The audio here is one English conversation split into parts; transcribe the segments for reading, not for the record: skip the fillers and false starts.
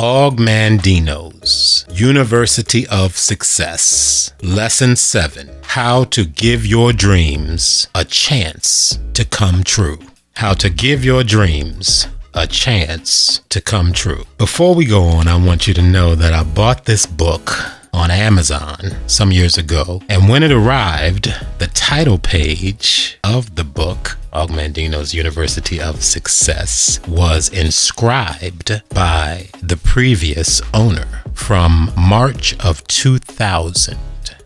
Og Mandino's University of Success. Lesson 7. How to give your dreams a chance to come true. How to give your dreams a chance to come true. Before we go on, I want you to know that I bought this book on Amazon some years ago, and when it arrived, the title page of the book, Og Mandino's University of Success, was inscribed by the previous owner from March of 2000.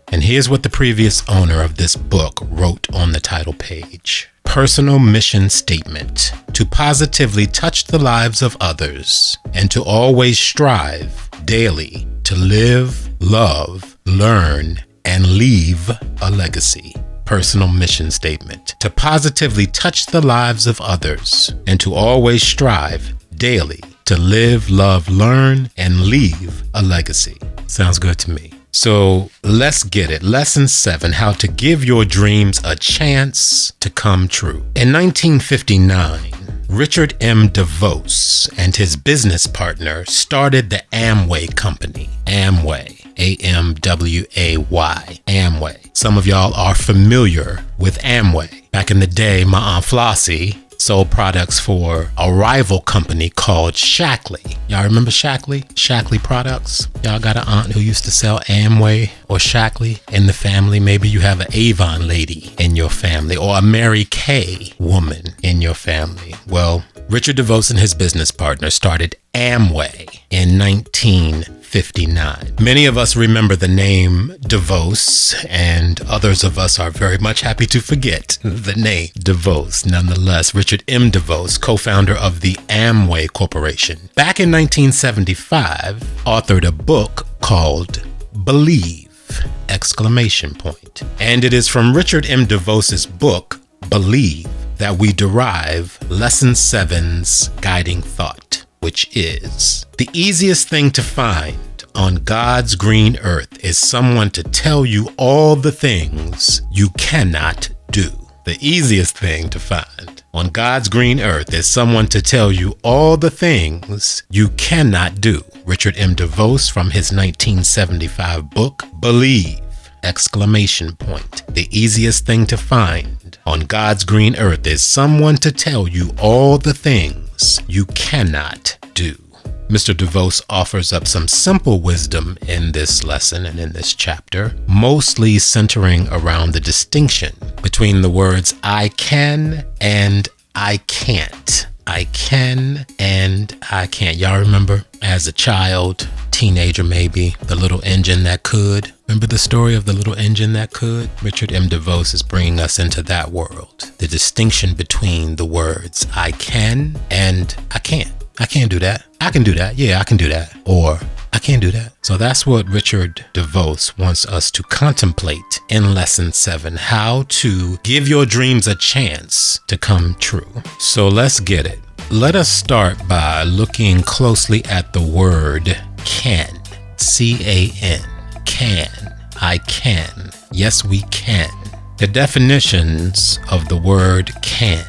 And here's what the previous owner of this book wrote on the title page. Personal mission statement: to positively touch the lives of others and to always strive daily to live, love, learn, and leave a legacy. Personal mission statement: to positively touch the lives of others and to always strive daily to live, love, learn, and leave a legacy. Sounds good to me. So let's get it. Lesson 7, how to give your dreams a chance to come true. In 1959, Richard M. DeVos and his business partner started the Amway Company. Amway. A-M-W-A-Y. Amway. Some of y'all are familiar with Amway. Back in the day, my Aunt Flossie sold products for a rival company called Shackley. Y'all remember Shackley? Shackley products? Y'all got an aunt who used to sell Amway or Shackley in the family? Maybe you have an Avon lady in your family or a Mary Kay woman in your family. Well, Richard DeVos and his business partner started Amway in 1959. Many of us remember the name DeVos, and others of us are very much happy to forget the name DeVos. Nonetheless, Richard M. DeVos, co-founder of the Amway Corporation, back in 1975, authored a book called Believe! And it is from Richard M. DeVos's book, Believe, that we derive Lesson 7's guiding thought, which is: the easiest thing to find on God's green earth is someone to tell you all the things you cannot do. The easiest thing to find on God's green earth is someone to tell you all the things you cannot do. Richard M. DeVos from his 1975 book, Believe! The easiest thing to find on God's green earth is someone to tell you all the things you cannot do. Mr. DeVos offers up some simple wisdom in this lesson and in this chapter, mostly centering around the distinction between the words I can and I can't. I can and I can't. Y'all remember as a child, teenager maybe, the little engine that could? Remember the story of the little engine that could? Richard M. DeVos is bringing us into that world. The distinction between the words I can and I can't. I can't do that. I can do that. Yeah, I can do that. Or I can't do that. So that's what Richard DeVos wants us to contemplate in Lesson 7, how to give your dreams a chance to come true. So let's get it. Let us start by looking closely at the word can. C-A-N. Can. I can. Yes, we can. The definitions of the word can: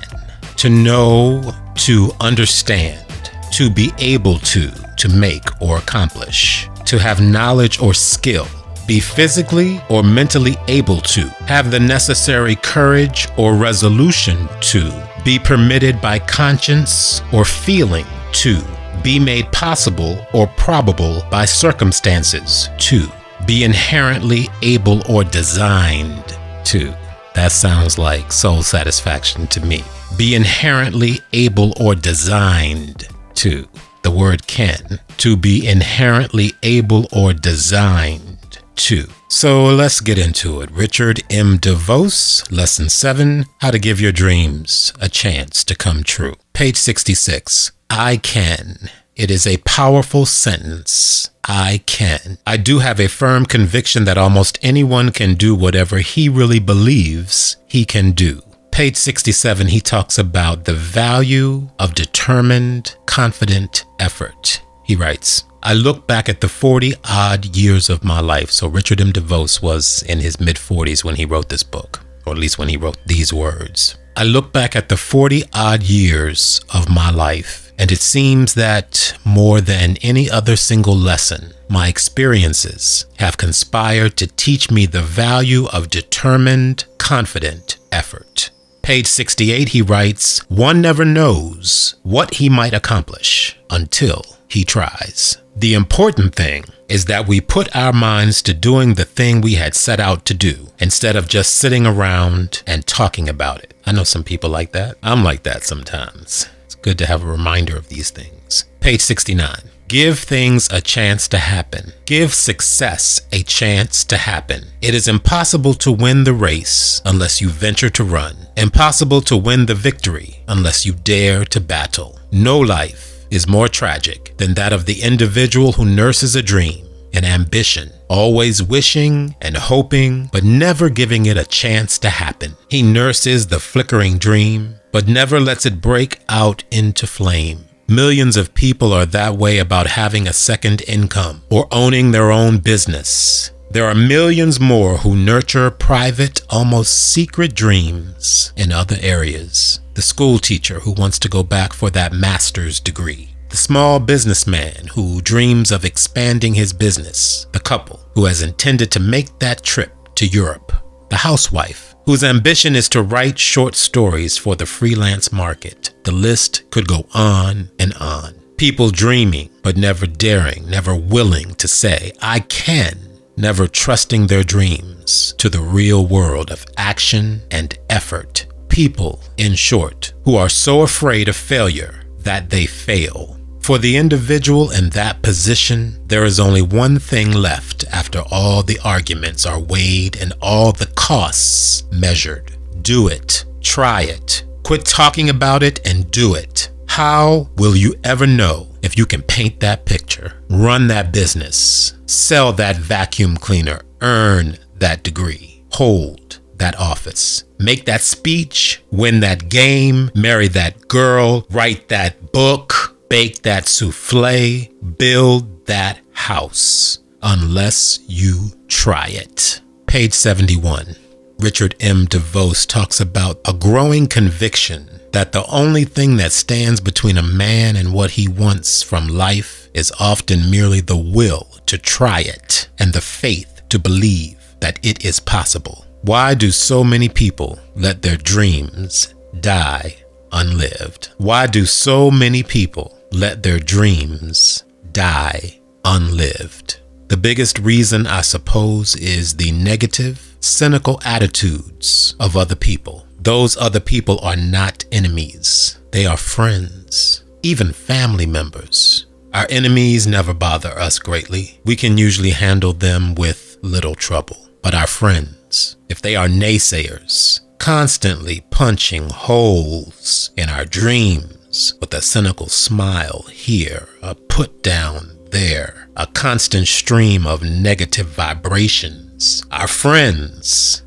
to know, to understand, to be able to make or accomplish, to have knowledge or skill, be physically or mentally able to, have the necessary courage or resolution to, be permitted by conscience or feeling to, be made possible or probable by circumstances to, be inherently able or designed to. That sounds like soul satisfaction to me. Be inherently able or designed to. The word can. To be inherently able or designed to. So let's get into it. Richard M. DeVos, Lesson 7, how to give your dreams a chance to come true. Page 66. I can. It is a powerful sentence. I can. I do have a firm conviction that almost anyone can do whatever he really believes he can do. Page 67, he talks about the value of determined, confident effort. He writes, I look back at the 40-odd years of my life. So Richard M. DeVos was in his mid-40s when he wrote this book, or at least when he wrote these words. I look back at the 40-odd years of my life And it seems that more than any other single lesson, my experiences have conspired to teach me the value of determined, confident effort. Page 68, he writes, "One never knows what he might accomplish until he tries. The important thing is that we put our minds to doing the thing we had set out to do instead of just sitting around and talking about it." I know some people like that. I'm like that sometimes. It's good to have a reminder of these things. Page 69. Give things a chance to happen. Give success a chance to happen. It is impossible to win the race unless you venture to run. Impossible to win the victory unless you dare to battle. No life is more tragic than that of the individual who nurses a dream, an ambition, always wishing and hoping, but never giving it a chance to happen. He nurses the flickering dream, but never lets it break out into flame. Millions of people are that way about having a second income or owning their own business. There are millions more who nurture private, almost secret dreams in other areas. The school teacher who wants to go back for that master's degree. The small businessman who dreams of expanding his business. The couple who has intended to make that trip to Europe. The housewife whose ambition is to write short stories for the freelance market. The list could go on and on. People dreaming, but never daring, never willing to say, "I can," never trusting their dreams to the real world of action and effort. People, in short, who are so afraid of failure that they fail. For the individual in that position, there is only one thing left after all the arguments are weighed and all the costs measured. Do it. Try it. Quit talking about it and do it. How will you ever know if you can paint that picture, run that business, sell that vacuum cleaner, earn that degree, hold that office, make that speech, win that game, marry that girl, write that book, bake that souffle, build that house, unless you try it? Page 71. Richard M. DeVos talks about a growing conviction that the only thing that stands between a man and what he wants from life is often merely the will to try it and the faith to believe that it is possible. Why do so many people let their dreams die unlived? Why do so many people let their dreams die unlived? The biggest reason, I suppose, is the negative, cynical attitudes of other people. Those other people are not enemies. They are friends, even family members. Our enemies never bother us greatly. We can usually handle them with little trouble. But our friends, if they are naysayers, constantly punching holes in our dreams with a cynical smile here, a put down there, a constant stream of negative vibrations, our friends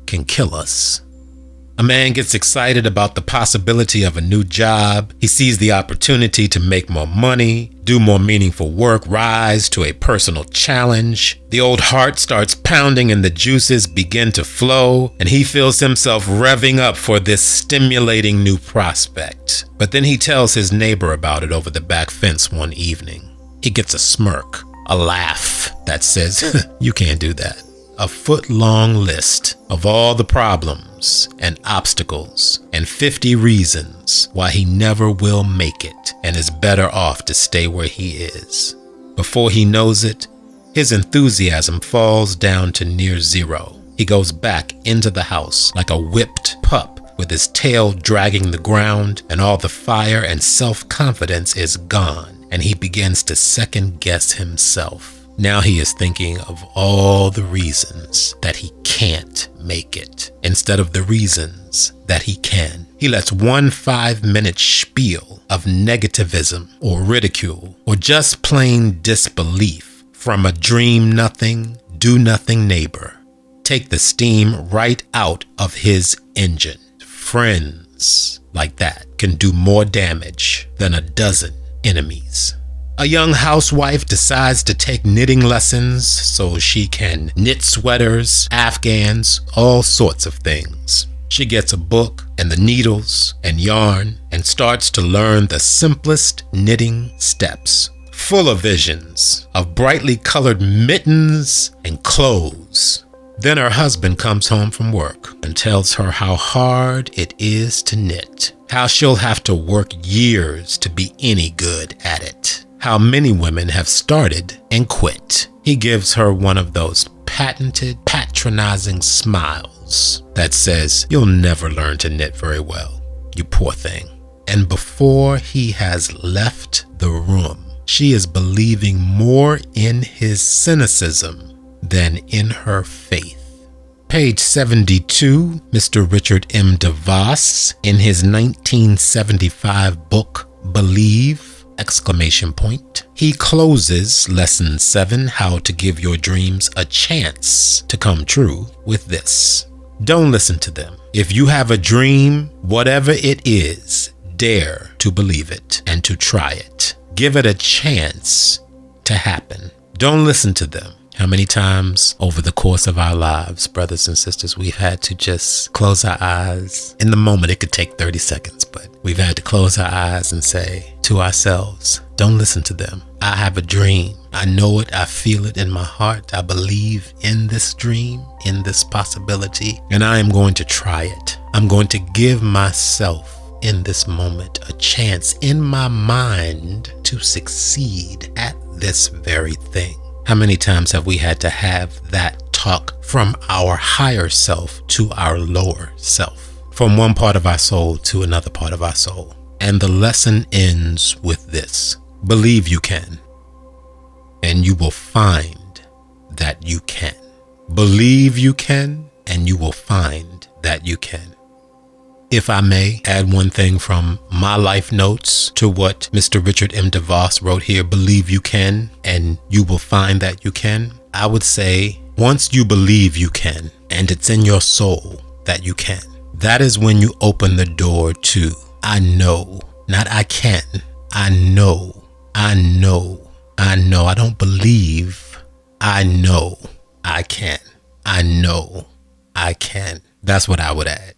can kill us. A man gets excited about the possibility of a new job. He sees the opportunity to make more money, do more meaningful work, rise to a personal challenge. The old heart starts pounding and the juices begin to flow, and he feels himself revving up for this stimulating new prospect. But then he tells his neighbor about it over the back fence one evening. He gets a smirk, a laugh that says, "You can't do that." A foot-long list of all the problems and obstacles and 50 reasons why he never will make it and is better off to stay where he is. Before he knows it, his enthusiasm falls down to near zero. He goes back into the house like a whipped pup with his tail dragging the ground, and all the fire and self-confidence is gone, and he begins to second-guess himself. Now he is thinking of all the reasons that he can't make it, instead of the reasons that he can. He lets one 5-minute spiel of negativism or ridicule or just plain disbelief from a dream-nothing, do-nothing neighbor take the steam right out of his engine. Friends like that can do more damage than a dozen enemies. A young housewife decides to take knitting lessons so she can knit sweaters, afghans, all sorts of things. She gets a book and the needles and yarn and starts to learn the simplest knitting steps, full of visions of brightly colored mittens and clothes. Then her husband comes home from work and tells her how hard it is to knit, how she'll have to work years to be any good at it, how many women have started and quit. He gives her one of those patented, patronizing smiles that says, "You'll never learn to knit very well, you poor thing." And before he has left the room, she is believing more in his cynicism than in her faith. Page 72, Mr. Richard M. DeVos, in his 1975 book, Believe! He closes Lesson 7, How to Give Your Dreams a Chance to Come True, with this. Don't listen to them. If you have a dream, whatever it is, dare to believe it and to try it. Give it a chance to happen. Don't listen to them. How many times over the course of our lives, brothers and sisters, we've had to just close our eyes. In the moment, it could take 30 seconds, but we've had to close our eyes and say to ourselves, don't listen to them. I have a dream. I know it. I feel it in my heart. I believe in this dream, in this possibility, and I am going to try it. I'm going to give myself in this moment a chance in my mind to succeed at this very thing. How many times have we had to have that talk from our higher self to our lower self, from one part of our soul to another part of our soul? And the lesson ends with this: believe you can, and you will find that you can. Believe you can, and you will find that you can. If I may add one thing from my life notes to what Mr. Richard M. DeVos wrote here, believe you can, and you will find that you can. I would say, once you believe you can, and it's in your soul that you can, that is when you open the door to, I know, not I can, I know, I know, I know. I don't believe, I know I can, I know I can. That's what I would add.